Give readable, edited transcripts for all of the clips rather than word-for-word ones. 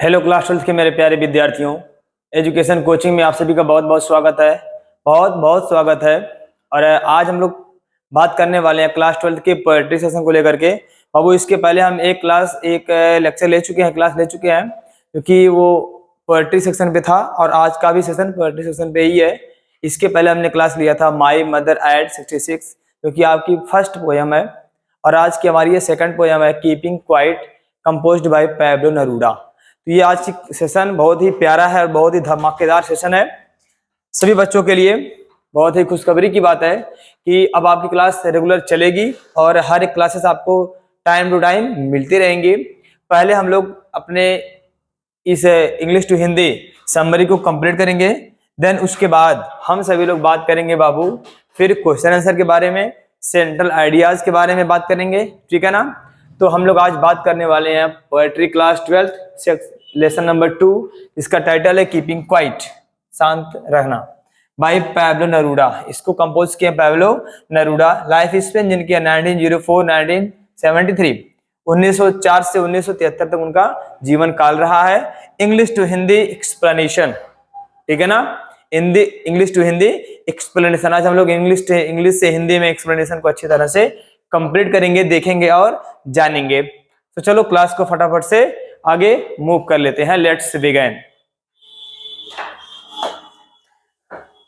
Hello class 12 के मेरे प्यारे विद्यार्थियों, एजुकेशन कोचिंग में आप सभी का बहुत बहुत स्वागत है। बहुत बहुत स्वागत है। और आज हम लोग बात करने वाले हैं क्लास 12 के पोएट्री सेशन को लेकर के। बाबू, इसके पहले हम एक लेक्चर ले चुके हैं, क्लास ले चुके हैं, क्योंकि वो पोएट्री सेक्शन पे था और आज का भी सेशन पोएट्री सेक्शन पे ही है। इसके पहले हमने क्लास लिया था माई मदर एट 66, जो कि आपकी फर्स्ट पोयम है, और आज की हमारी ये सेकंड पोयम है keeping quiet, composed bye Pablo Neruda. तो ये आज की सेशन बहुत ही प्यारा है और बहुत ही धमाकेदार सेशन है सभी बच्चों के लिए। बहुत ही खुशखबरी की बात है कि अब आपकी क्लास रेगुलर चलेगी और हर एक क्लासेस आपको टाइम टू टाइम मिलती रहेंगी। पहले हम लोग अपने इस इंग्लिश टू हिंदी समरी को कंप्लीट करेंगे, देन उसके बाद हम सभी लोग बात करेंगे बाबू फिर क्वेश्चन आंसर के बारे में, सेंट्रल आइडियाज के बारे में बात करेंगे, ठीक है ना। तो हम लोग आज बात करने वाले हैं पोएट्री क्लास 12 लेसन नंबर 2, इसका टाइटल है कीपिंग क्वाइट, शांत रहना, बाय पैब्लो नेरूदा। इसको कंपोज किया पैब्लो नेरूदा। लाइफ स्पेन जिनकी 1904 1973, 1904 से 1973 तक उनका जीवन काल रहा है। इंग्लिश टू हिंदी एक्सप्लेनेशन, ठीक है ना, Hindi English to Hindi explanation. आज हम लोग इंग्लिश से हिंदी में एक्सप्लेनेशन को अच्छी तरह से कंप्लीट करेंगे, देखेंगे और जानेंगे। तो चलो क्लास को फटाफट से आगे मूव कर लेते हैं। Let's begin.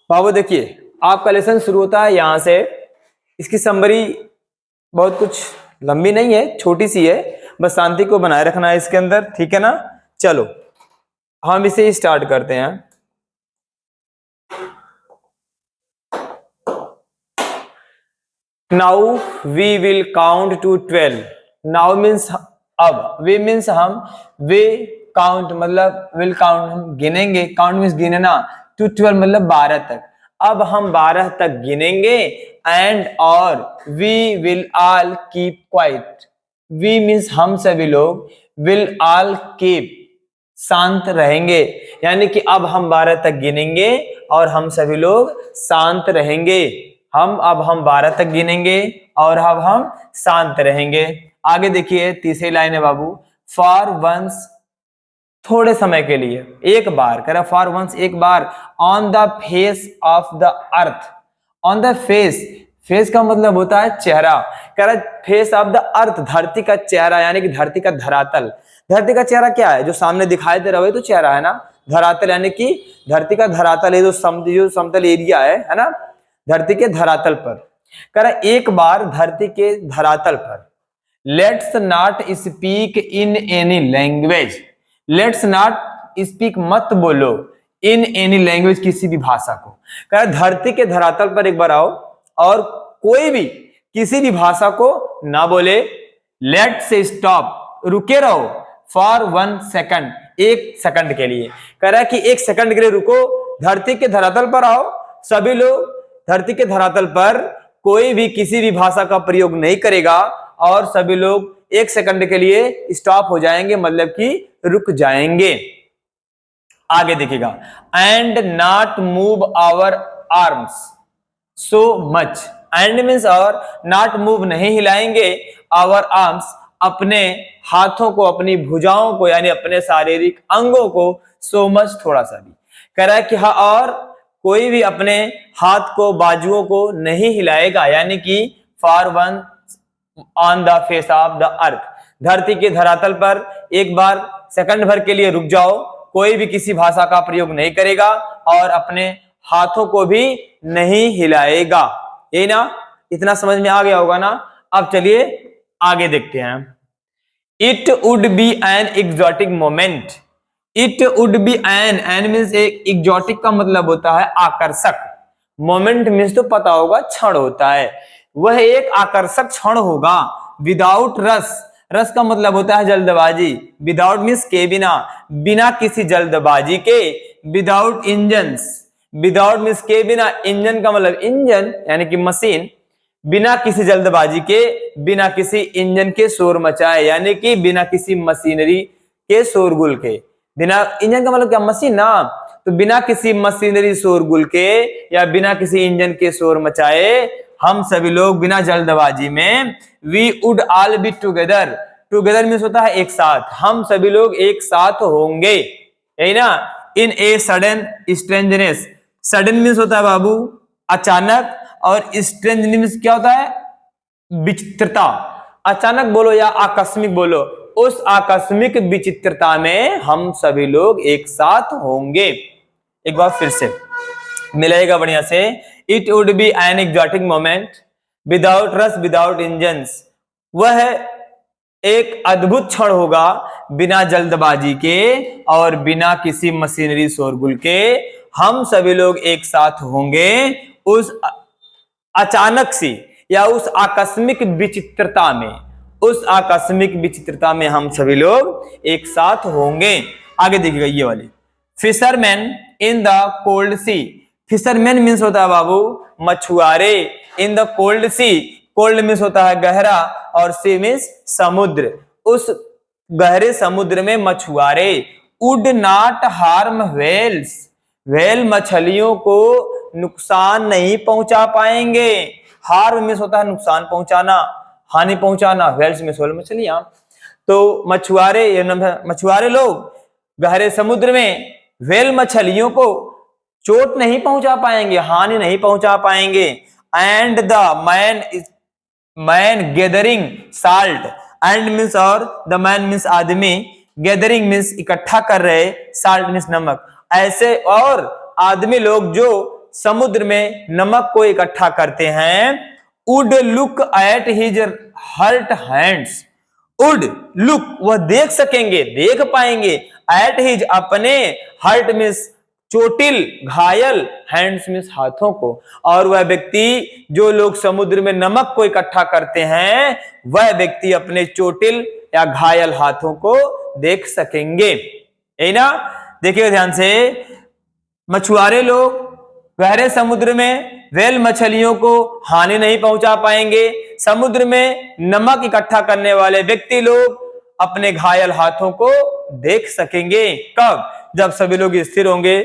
बाबू देखिए, आपका लेसन शुरू होता है यहां से। इसकी समरी बहुत कुछ लंबी नहीं है, छोटी सी है, बस शांति को बनाए रखना है इसके अंदर, ठीक है ना। चलो हम इसे स्टार्ट करते हैं। Now we will count to 12. Now means अब, we means हम, we count मतलब will count हम गिनेंगे, count means गिनना, to 12 मतलब 12 तक। अब हम 12 तक गिनेंगे and और we will all keep quiet. We means हम सभी लोग, will all keep शांत रहेंगे, यानी कि अब हम 12 तक गिनेंगे और हम सभी लोग शांत रहेंगे। अब हम 12 तक गिनेंगे और अब हम शांत रहेंगे। आगे देखिए तीसरी लाइन है बाबू, फॉर वंस थोड़े समय के लिए, एक बार, कह रहा फॉर वंस एक बार, on the face of the earth. On the face, face का मतलब होता है चेहरा, कह रहा फेस ऑफ द अर्थ, धरती का चेहरा, यानी कि धरती का धरातल। धरती का चेहरा क्या है? जो सामने दिखाई दे रहा है तो चेहरा है ना। धरातल यानी कि धरती का धरातल है, जो समतल एरिया है ना, धरती के धरातल पर। कह रहा एक बार धरती के धरातल पर। Let's not speak in any language, let's not speak मत बोलो, इन एनी लैंग्वेज किसी भी भाषा को। कह रहा धरती के धरातल पर एक बार आओ और कोई भी किसी भी भाषा को ना बोले। लेट से स्टॉप, रुके रहो, फॉर 1 सेकंड, 1 सेकंड के लिए। कह रहा है कि 1 सेकंड के लिए रुको, धरती के धरातल पर आओ, सभी लोग धरती के धरातल पर कोई भी किसी भी भाषा का प्रयोग नहीं करेगा और सभी लोग 1 सेकंड के लिए स्टॉप हो जाएंगे, मतलब कि रुक जाएंगे। आगे देखिएगा, and not move our arms so much. And means और, नॉट मूव नहीं हिलाएंगे, आवर आर्म्स अपने हाथों को, अपनी भुजाओं को, यानी अपने शारीरिक अंगों को, सो मच थोड़ा सा भी। कह रहा है कि हाँ, और कोई भी अपने हाथ को, बाजुओं को नहीं हिलाएगा, यानी कि for one on the face of the अर्थ, धरती के धरातल पर एक बार सेकंड भर के लिए रुक जाओ, कोई भी किसी भाषा का प्रयोग नहीं करेगा और अपने हाथों को भी नहीं हिलाएगा। यही ना, इतना समझ में आ गया होगा ना। अब चलिए आगे देखते हैं। It would be an exotic moment, it would be an means एक, एग्जॉटिक का मतलब होता है आकर्षक, मोमेंट मीन्स तो पता होगा क्षण होता है, वह एक आकर्षक क्षण होगा। विदाउट रस, रस का मतलब होता है जल्दबाजी, विदाउट मीन्स के बिना, बिना किसी जल्दबाजी के। विदाउट इंजन्स, विदाउट मीन्स के बिना, इंजन का मतलब इंजन यानी कि मशीन, बिना किसी जल्दबाजी के, बिना किसी इंजन के शोर मचाए, यानी कि बिना किसी मशीनरी के शोरगुल के। बिना इंजन का मतलब क्या? मशीन ना, तो बिना किसी मशीनरी शोरगुल के या बिना किसी इंजन के शोर मचाए हम सभी लोग बिना जल्दबाजी में, we would all be together together means होता है एक साथ, हम सभी लोग एक साथ होंगे, यही ना। In a sudden strangeness, sudden means होता है बाबू अचानक, और स्ट्रेंज मीन्स क्या होता है, विचित्रता। अचानक बोलो या आकस्मिक बोलो, उस आकस्मिक विचित्रता में हम सभी लोग एक साथ होंगे। एक बार फिर से मिलेगा बढ़िया से। It would be an exotic moment without rush without engines, वह एक अद्भुत क्षण होगा बिना जल्दबाजी के और बिना किसी मशीनरी शोरगुल के। हम सभी लोग एक साथ होंगे उस अचानक सी या उस आकस्मिक विचित्रता में, उस आकस्मिक विचित्रता में हम सभी लोग एक साथ होंगे। आगे देखिएगा ये वाली, fisherman in the cold sea, fisherman means होता है बाबू मछुआरे, in the cold sea, cold means होता है गहरा और सी मीन्स समुद्र, उस गहरे समुद्र में मछुआरे। Would not harm whales, whale मछलियों को नुकसान नहीं पहुंचा पाएंगे। हार्म मीन्स होता है नुकसान पहुंचाना, हानि पहुंचाना, व्हेल्स मीन्स मछलियां। तो मछुआरे लोग गहरे समुद्र में व्हेल मछलियों को चोट नहीं पहुंचा पाएंगे, हानि नहीं पहुंचा पाएंगे। And the man gathering salt, and means और द मैन मीन्स आदमी, गैदरिंग मीन्स इकट्ठा कर रहे, साल्ट मीन्स नमक। ऐसे और आदमी लोग जो समुद्र में नमक को इकट्ठा करते हैं, would look at his hurt hands, would look वह देख सकेंगे, देख पाएंगे, एट हिज अपने, हर्ट मीन्स चोटिल घायल, हैंड्स मीन्स हाथों को। और वह व्यक्ति जो लोग समुद्र में नमक को इकट्ठा करते हैं, वह व्यक्ति अपने चोटिल या घायल हाथों को देख सकेंगे, यही ना। देखिए ध्यान से, मछुआरे लोग गहरे समुद्र में व्हेल मछलियों को हानि नहीं पहुंचा पाएंगे, समुद्र में नमक इकट्ठा करने वाले व्यक्ति लोग अपने घायल हाथों को देख सकेंगे। कब? जब सभी लोग स्थिर होंगे,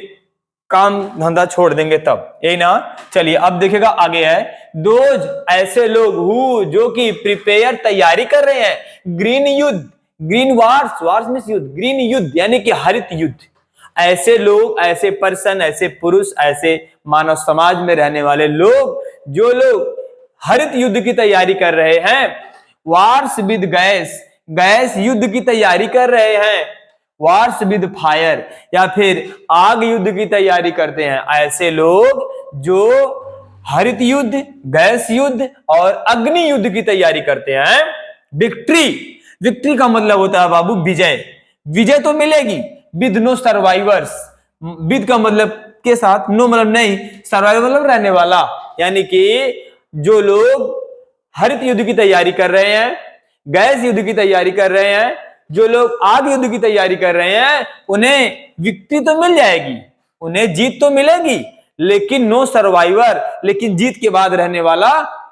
काम धंधा छोड़ देंगे तब, यही ना। चलिए अब देखिएगा आगे है, दोज ऐसे लोग हु जो कि प्रिपेयर तैयारी कर रहे हैं, ग्रीन युद्ध, ग्रीन वार्स, वार्स मींस युद्ध, ग्रीन युद्ध यानी कि हरित युद्ध। ऐसे लोग, ऐसे पर्सन, ऐसे पुरुष, ऐसे मानव समाज में रहने वाले लोग, जो लोग हरित युद्ध की तैयारी कर रहे हैं, वार्स विद गैस, गैस युद्ध की तैयारी कर रहे हैं, वार्स विद फायर या फिर आग युद्ध की तैयारी करते हैं, ऐसे लोग जो हरित युद्ध, गैस युद्ध और अग्नि युद्ध की तैयारी करते हैं। विक्ट्री, विक्ट्री का मतलब होता है बाबू विजय, विजय तो मिलेगी, विद नो सर्वाइवर्स, विद का मतलब के साथ, नो मतलब नहीं, सर्वाइवर मतलब रहने वाला, यानी कि जो लोग हरित युद्ध की तैयारी कर रहे हैं, गैस युद्ध की तैयारी कर रहे हैं, जो लोग आग युद्ध की तैयारी कर रहे हैं, उन्हें विक्ट्री तो मिल जाएगी, उन्हें जीत तो मिलेगी, लेकिन नो सर्वाइवर, लेकिन जीत के बाद रहने वाला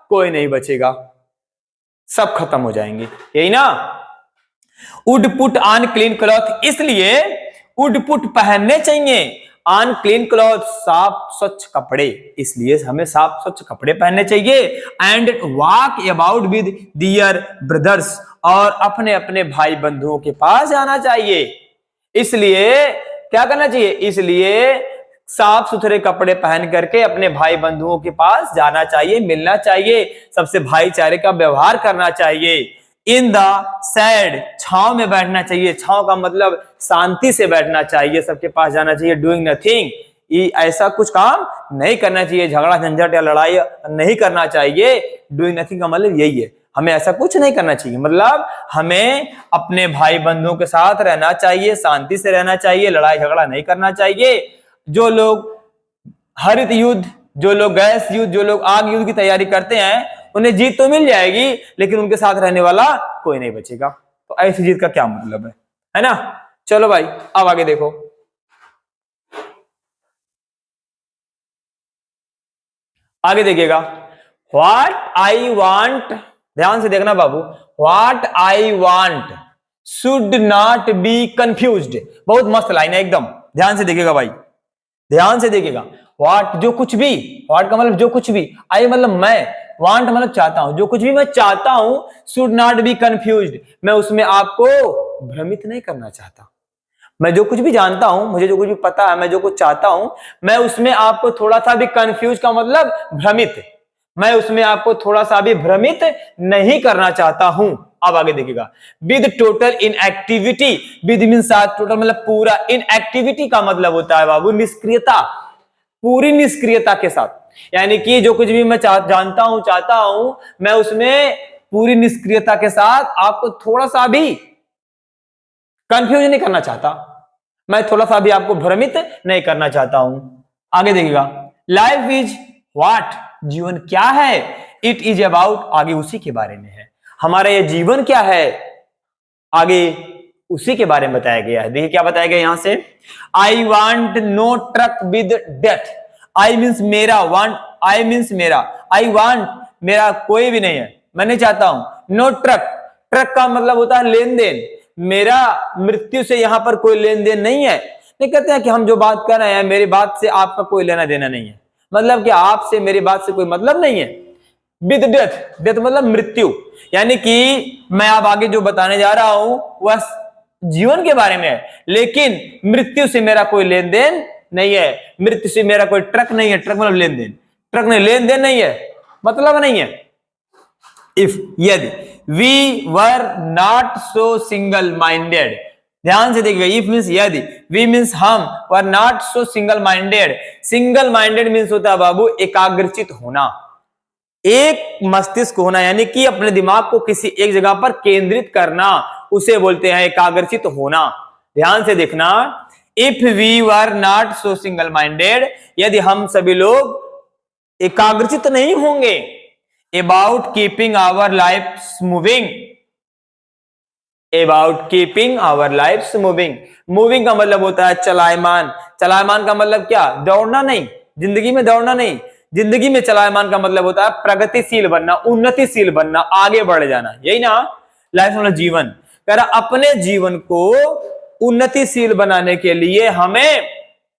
कोई नहीं बचेगा, सब खत्म हो जाएंगे, यही ना। Would put on clean cloth, इसलिए वुड पुट पहनने चाहिए, ऑन क्लीन क्लॉथ साफ स्वच्छ कपड़े, इसलिए हमें साफ स्वच्छ कपड़े पहनने चाहिए। And walk about with their brothers, और अपने अपने भाई बंधुओं के पास जाना चाहिए, इसलिए क्या करना चाहिए, इसलिए साफ सुथरे कपड़े पहन करके अपने भाई बंधुओं के पास जाना चाहिए, मिलना चाहिए, सबसे भाईचारे का व्यवहार करना चाहिए। इन द सैड, छांव में बैठना चाहिए, छांव का मतलब शांति से बैठना चाहिए, सबके पास जाना चाहिए। डूइंग नथिंग, ऐसा कुछ काम नहीं करना चाहिए, झगड़ा झंझट या लड़ाई नहीं करना चाहिए। डूइंग नथिंग का मतलब यही है, हमें ऐसा कुछ नहीं करना चाहिए, मतलब हमें अपने भाई बंधुओं के साथ रहना चाहिए, शांति से रहना चाहिए, लड़ाई झगड़ा नहीं करना चाहिए। जो लोग हरित युद्ध, जो लोग गैस युद्ध, जो लोग आग युद्ध की तैयारी करते हैं, उन्हें जीत तो मिल जाएगी, लेकिन उनके साथ रहने वाला कोई नहीं बचेगा। तो ऐसी जीत का क्या मतलब है ना। चलो भाई अब आगे देखो, आगे देखिएगा, व्हाट आई वांट, ध्यान से देखना बाबू, what I want should not be confused, बहुत मस्त लाइन है एकदम, ध्यान से देखिएगा भाई, ध्यान से देखिएगा। व्हाट जो कुछ भी, व्हाट का मतलब जो कुछ भी, आई मतलब मैं, वांट मतलब चाहता हूं, जो कुछ भी मैं चाहता हूं शुड नॉट बी कंफ्यूज्ड, मैं उसमें आपको भ्रमित नहीं करना चाहता। मैं जो कुछ भी जानता हूं, मुझे जो कुछ भी पता है, मैं जो कुछ चाहता हूं, मैं उसमें आपको थोड़ा सा भी कंफ्यूज का मतलब भ्रमित, मैं उसमें आपको थोड़ा सा भी भ्रमित नहीं करना चाहता हूं। अब आगे देखिएगा, with total in activity, with means साथ, टोटल मतलब पूरा, इन एक्टिविटी का मतलब होता है बाबू निष्क्रियता, पूरी निष्क्रियता के साथ, यानी कि जो कुछ भी मैं जानता हूं, चाहता हूं, मैं उसमें पूरी निष्क्रियता के साथ आपको थोड़ा सा भी कंफ्यूज नहीं करना चाहता, मैं थोड़ा सा भी आपको भ्रमित नहीं करना चाहता हूं। आगे देखिएगा, लाइफ इज व्हाट, जीवन क्या है, इट इज अबाउट, आगे उसी के बारे में है, हमारा ये जीवन क्या है, आगे उसी के बारे में बताया गया है। देखिए क्या बताया गया यहां से, I want no truck with death, I means मेरा, वांट आई मीन्स मेरा, आई वांट मेरा कोई भी नहीं है, मैं नहीं चाहता हूं, नो ट्रक, ट्रक का मतलब होता है लेन देन, मेरा मृत्यु से यहां पर कोई लेन देन नहीं है। नहीं कहते हैं कि हम जो बात कर रहे हैं मेरी बात से आपका कोई लेना देना नहीं है, मतलब कि आपसे मेरी बात से कोई मतलब नहीं है। विद डेथ, डेथ मतलब मृत्यु, यानी कि मैं अब आगे जो बताने जा रहा हूं वह जीवन के बारे में है, लेकिन मृत्यु से मेरा कोई लेन देन नहीं है, मृत्यु से मेरा कोई ट्रक नहीं है, ट्रक मतलब लेन देन, ट्रक नहीं, लेन देन नहीं है, मतलब नहीं है। इफ, यदि, we were not so single minded, ध्यान से देखिए, इफ मीन्स यदि, वी मीन्स हम, were not so single minded, single minded means होता है बाबू एकाग्रचित होना, एक मस्तिष्क होना, यानी कि अपने दिमाग को किसी एक जगह पर केंद्रित करना, उसे बोलते हैं एकाग्रचित होना। ध्यान से देखना, if we were not so single minded, यदि हम सभी लोग एकाग्रचित नहीं होंगे, about keeping our life moving, about keeping our life moving, moving का मतलब होता है चलायमान, चलायमान का मतलब क्या, दौड़ना नहीं, जिंदगी में दौड़ना नहीं, जिंदगी में चलायमान का मतलब होता है प्रगतिशील बनना, उन्नतिशील बनना, आगे बढ़ जाना, यही ना लाइफ मतलब जीवन। कह रहा अपने जीवन को उन्नतिशील बनाने के लिए हमें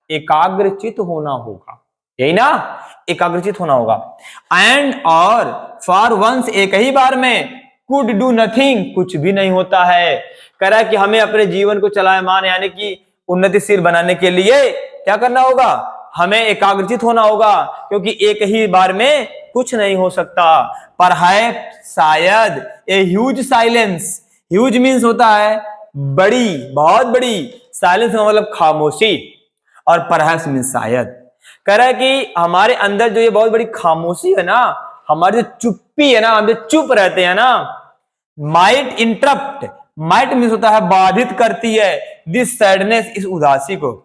एकाग्रचित होना होगा, यही ना, एकाग्रचित होना होगा। एंड और फॉर वंस, एक ही बार में, कुड डू नथिंग, कुछ भी नहीं होता है। कह रहा है कि हमें अपने जीवन को चलायमान यानी कि उन्नतिशील बनाने के लिए क्या करना होगा, हमें एकाग्रचित होना होगा, क्योंकि एक ही बार में कुछ नहीं हो सकता। परहैप्स, शायद, a huge silence, huge means होता है बड़ी, बहुत बड़ी, साइलेंस का मतलब खामोशी, और परहैप्स मीन्स शायद। कह रहा है कि हमारे अंदर जो ये बहुत बड़ी खामोशी है ना, हमारी जो चुप्पी है ना, हम जो चुप रहते हैं ना, माइट इंटरप्ट, माइट मीन्स होता है बाधित करती है, दिस सैडनेस, इस उदासी को,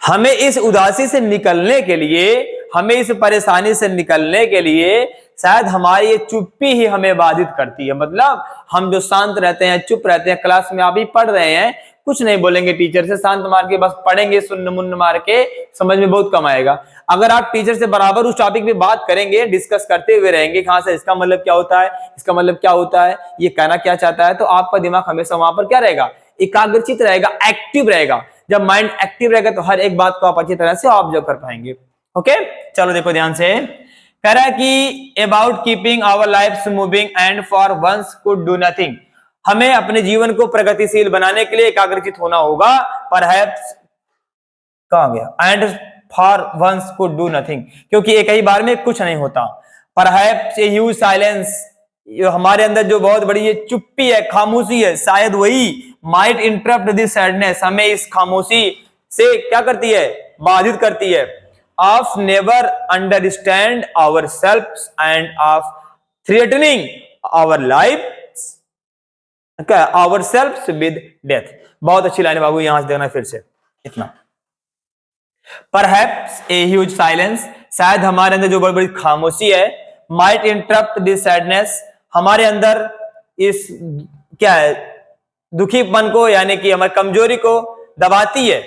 हमें इस उदासी से निकलने के लिए, हमें इस परेशानी से निकलने के लिए शायद हमारी ये चुप्पी ही हमें बाधित करती है। मतलब हम जो शांत रहते हैं, चुप रहते हैं, क्लास में अभी पढ़ रहे हैं, कुछ नहीं बोलेंगे टीचर से, शांत मार के बस पढ़ेंगे, सुन्न मुन्न मार के, समझ में बहुत कम आएगा। अगर आप टीचर से बराबर उस टॉपिक पे बात करेंगे, डिस्कस करते हुए रहेंगे, कहां से इसका मतलब क्या होता है, इसका मतलब क्या होता है, ये कहना क्या चाहता है, तो आपका दिमाग हमेशा वहां पर क्या रहेगा, एकाग्रचित रहेगा, एक्टिव रहेगा। जब माइंड एक्टिव रहेगा तो हर एक बात को आप अच्छी तरह से ऑब्जर्व कर पाएंगे। ओके, चलो देखो ध्यान से, कह रहा है कि about keeping our life moving and for once could do nothing, हमें अपने जीवन को प्रगतिशील बनाने के लिए एकाग्रचित होना होगा, परहैप्स, कहां गया, and for once could do nothing, क्योंकि एक ही बार में कुछ नहीं होता। परहैप्स ए ह्यूज साइलेंस, हमारे अंदर जो बहुत बड़ी ये चुप्पी है, खामोशी है, शायद वही माइट इंटरप्ट दिस सैडनेस, हमें इस खामोशी से क्या करती है, बाधित करती है। Of never understand our self and of threatening our life, our self with death. बहुत अच्छी लाइन है बाबू, यहां से देखना फिर से इतना। परहैप्स ए ह्यूज साइलेंस, शायद हमारे अंदर जो बड़ी बड़ी खामोशी है, माइट इंटरप्ट दिस सैडनेस, हमारे अंदर इस क्या है, दुखीपन को यानी कि हमारी कमजोरी को दबाती है।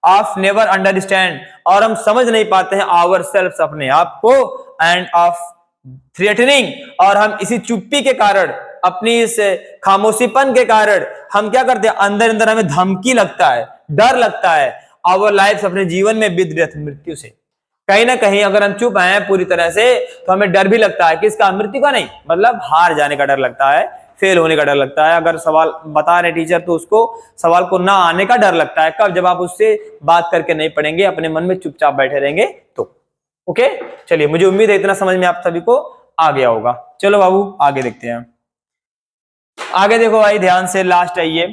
ऑफ नेवर अंडरस्टैंड, और हम समझ नहीं पाते हैं, आवर सेल्फ, अपने आप को, एंड ऑफ थ्रेटनिंग, और हम इसी चुप्पी के कारण, अपनी इस खामोशीपन के कारण हम क्या करते हैं, अंदर अंदर हमें धमकी लगता है, डर लगता है, आवर लाइफ, अपने जीवन में, विद डेथ, मृत्यु से। कहीं ना कहीं अगर हम चुप हैं पूरी तरह से तो हमें डर भी लगता है, किसका? मृत्यु का नहीं, मतलब हार जाने का डर लगता है, फेल होने का डर लगता है। अगर सवाल बता रहे टीचर तो उसको सवाल को ना आने का डर लगता है। कब? जब आप उससे बात करके नहीं पढ़ेंगे, अपने मन में चुपचाप बैठे रहेंगे तो। ओके, चलिए, मुझे उम्मीद है इतना समझ में आप सभी को आ गया होगा। चलो बाबू आगे देखते हैं। आगे देखो भाई ध्यान से, लास्ट आइए।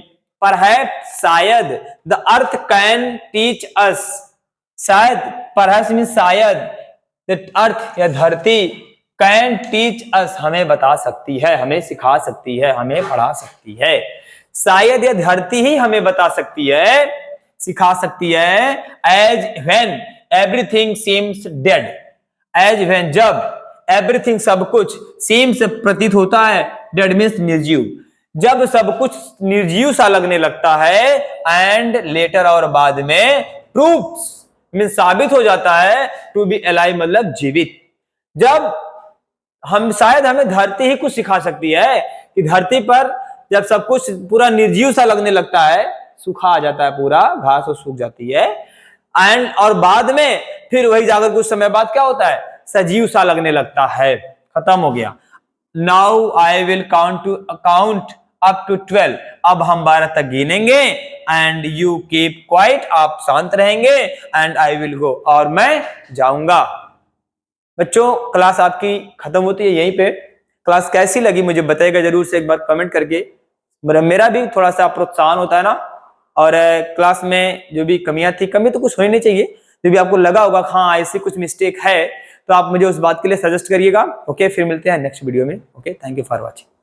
परहैप्स, शायद, the earth can teach us, शायद, परहैप्स मीन शायद, द अर्थ या धरती, कैन टीच अस हमें बता सकती है, हमें सिखा सकती है, हमें पढ़ा सकती है। शायद यह धरती ही हमें बता सकती है, सिखा सकती है। As when everything seems dead, as when जब, एवरीथिंग सब कुछ, सीम्स प्रतीत होता है, डेड मीन्स निर्जीव, जब सब कुछ निर्जीव सा लगने लगता है, एंड लेटर और बाद में, प्रूफ्स मीन साबित हो जाता है, टू बी अलाइव मतलब जीवित। जब हम, शायद हमें धरती ही कुछ सिखा सकती है कि धरती पर जब सब कुछ पूरा निर्जीव सा लगने लगता है, सूखा आ जाता है, पूरा घास और सूख जाती है, एंड और बाद में फिर वही जाकर कुछ समय बाद क्या होता है? सजीव सा लगने लगता है। खत्म हो गया। Now I will count up to 12, अब हम 12 तक गिनेंगे, एंड यू कीप क्वाइट, आप शांत रहेंगे, एंड आई विल गो, और मैं जाऊंगा। बच्चों क्लास आपकी खत्म होती है यहीं पे। क्लास कैसी लगी मुझे बताइएगा जरूर से एक बार कमेंट करके, मेरा भी थोड़ा सा प्रोत्साहन होता है ना। और क्लास में जो भी कमियां थी, कमी तो कुछ होनी नहीं चाहिए, जो भी आपको लगा होगा हाँ ऐसी कुछ मिस्टेक है तो आप मुझे उस बात के लिए सजेस्ट करिएगा। ओके, फिर मिलते हैं नेक्स्ट वीडियो में। Okay, thank you for watching.